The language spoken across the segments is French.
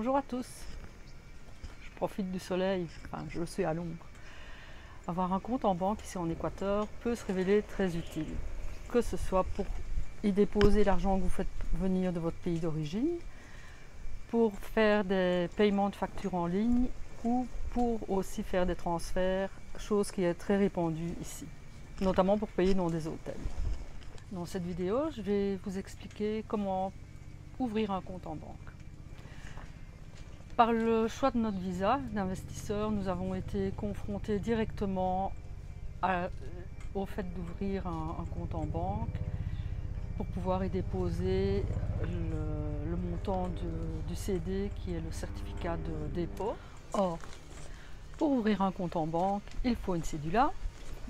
Bonjour à tous. Je profite du soleil, enfin je suis à l'ombre. Avoir un compte en banque ici en Équateur peut se révéler très utile, que ce soit pour y déposer l'argent que vous faites venir de votre pays d'origine, pour faire des paiements de factures en ligne ou pour aussi faire des transferts, chose qui est très répandue ici, notamment pour payer dans des hôtels. Dans cette vidéo, je vais vous expliquer comment ouvrir un compte en banque. Par le choix de notre visa d'investisseur, nous avons été confrontés directement au fait d'ouvrir un compte en banque pour pouvoir y déposer le montant du CD qui est le certificat de dépôt. Or, pour ouvrir un compte en banque, il faut une cédula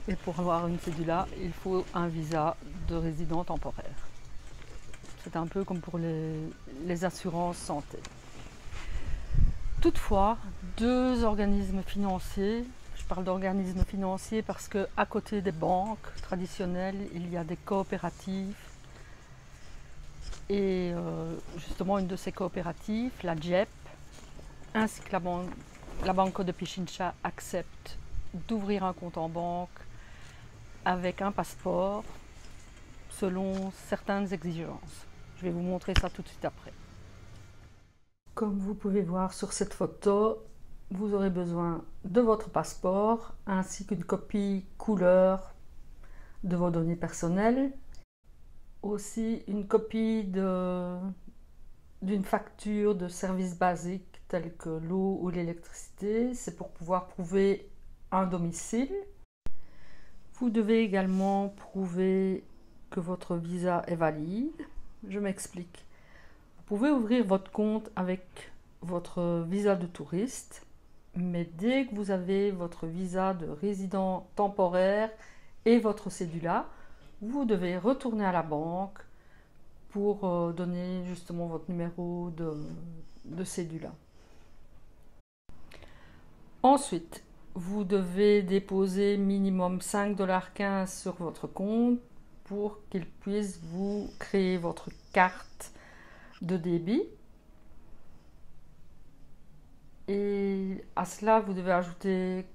et pour avoir une cédula, il faut un visa de résident temporaire. C'est un peu comme pour les assurances santé. Toutefois, deux organismes financiers, je parle d'organismes financiers parce qu'à côté des banques traditionnelles, il y a des coopératives. Et justement, une de ces coopératives, la JEP, ainsi que la Banco de Pichincha accepte d'ouvrir un compte en banque avec un passeport selon certaines exigences. Je vais vous montrer ça tout de suite après. Comme vous pouvez voir sur cette photo, vous aurez besoin de votre passeport ainsi qu'une copie couleur de vos données personnelles. Aussi une copie d'une facture de services basiques tels que l'eau ou l'électricité. C'est pour pouvoir prouver un domicile. Vous devez également prouver que votre visa est valide. Je m'explique. Vous pouvez ouvrir votre compte avec votre visa de touriste, mais dès que vous avez votre visa de résident temporaire et votre cédula, vous devez retourner à la banque pour donner justement votre numéro de cédula. Ensuite, vous devez déposer minimum 5,15 $ sur votre compte pour qu'il puisse vous créer votre carte de débit. Et à cela, vous devez ajouter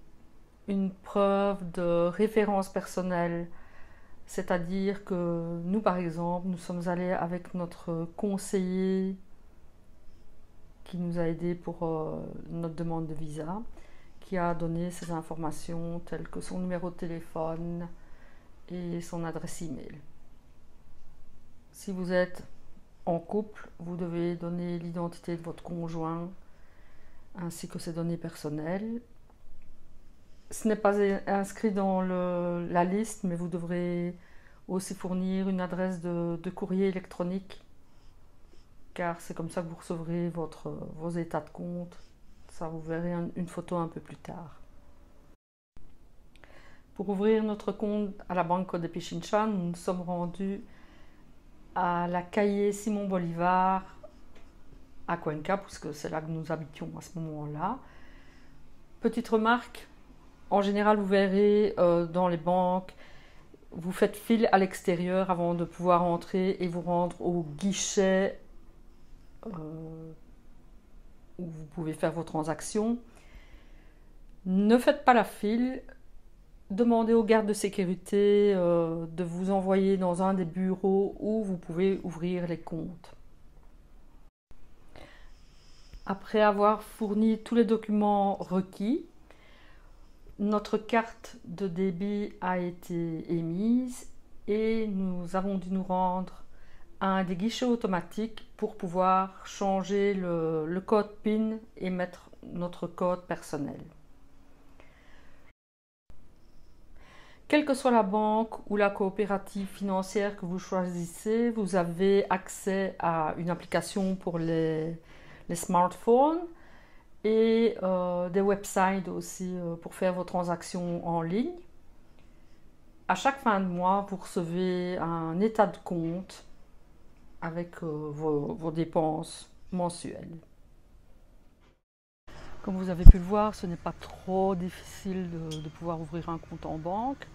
une preuve de référence personnelle, c'est-à-dire que nous, par exemple, nous sommes allés avec notre conseiller qui nous a aidés pour notre demande de visa, qui a donné ces informations telles que son numéro de téléphone et son adresse email. Si vous êtes en couple, vous devez donner l'identité de votre conjoint ainsi que ses données personnelles. Ce n'est pas inscrit dans la liste, mais vous devrez aussi fournir une adresse de courrier électronique, car c'est comme ça que vous recevrez vos états de compte. Ça, vous verrez une photo un peu plus tard. Pour ouvrir notre compte à la Banco de Pichincha, nous nous sommes rendus à la calle Simon Bolivar à Cuenca, puisque c'est là que nous habitions à ce moment-là. Petite remarque, en général vous verrez dans les banques, vous faites file à l'extérieur avant de pouvoir entrer et vous rendre au guichet où vous pouvez faire vos transactions. Ne faites pas la file, demandez aux gardes de sécurité de vous envoyer dans un des bureaux où vous pouvez ouvrir les comptes. Après avoir fourni tous les documents requis, notre carte de débit a été émise et nous avons dû nous rendre à un des guichets automatiques pour pouvoir changer le code PIN et mettre notre code personnel. Quelle que soit la banque ou la coopérative financière que vous choisissez, vous avez accès à une application pour les smartphones et des websites aussi pour faire vos transactions en ligne. À chaque fin de mois, vous recevez un état de compte avec vos dépenses mensuelles. Comme vous avez pu le voir, ce n'est pas trop difficile de pouvoir ouvrir un compte en banque.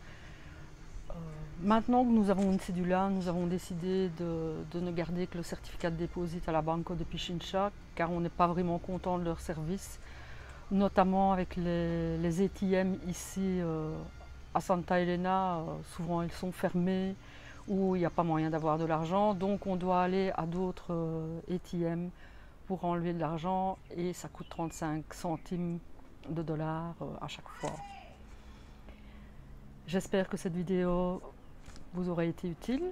Maintenant que nous avons une cédula, nous avons décidé de ne garder que le certificat de dépôt à la Banco de Pichincha, car on n'est pas vraiment content de leur service, notamment avec les ATM ici à Santa Elena. Souvent ils sont fermés ou il n'y a pas moyen d'avoir de l'argent, donc on doit aller à d'autres ATM pour enlever de l'argent et ça coûte 35 centimes de dollars à chaque fois. J'espère que cette vidéo vous aura été utile.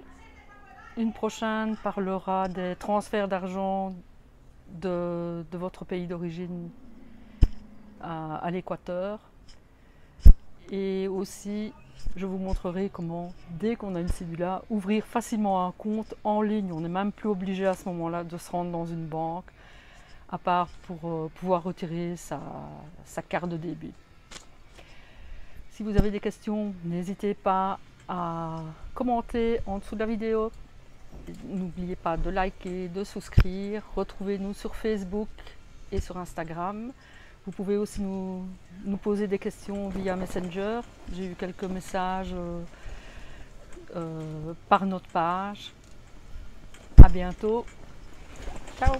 Une prochaine parlera des transferts d'argent de votre pays d'origine à l'Équateur. Et aussi, je vous montrerai comment, dès qu'on a une cédula, ouvrir facilement un compte en ligne. On n'est même plus obligé à ce moment-là de se rendre dans une banque, à part pour pouvoir retirer sa carte de débit. Si vous avez des questions, n'hésitez pas à commenter en dessous de la vidéo. N'oubliez pas de liker, de souscrire. Retrouvez-nous sur Facebook et sur Instagram. Vous pouvez aussi nous poser des questions via Messenger. J'ai eu quelques messages par notre page. À bientôt. Ciao.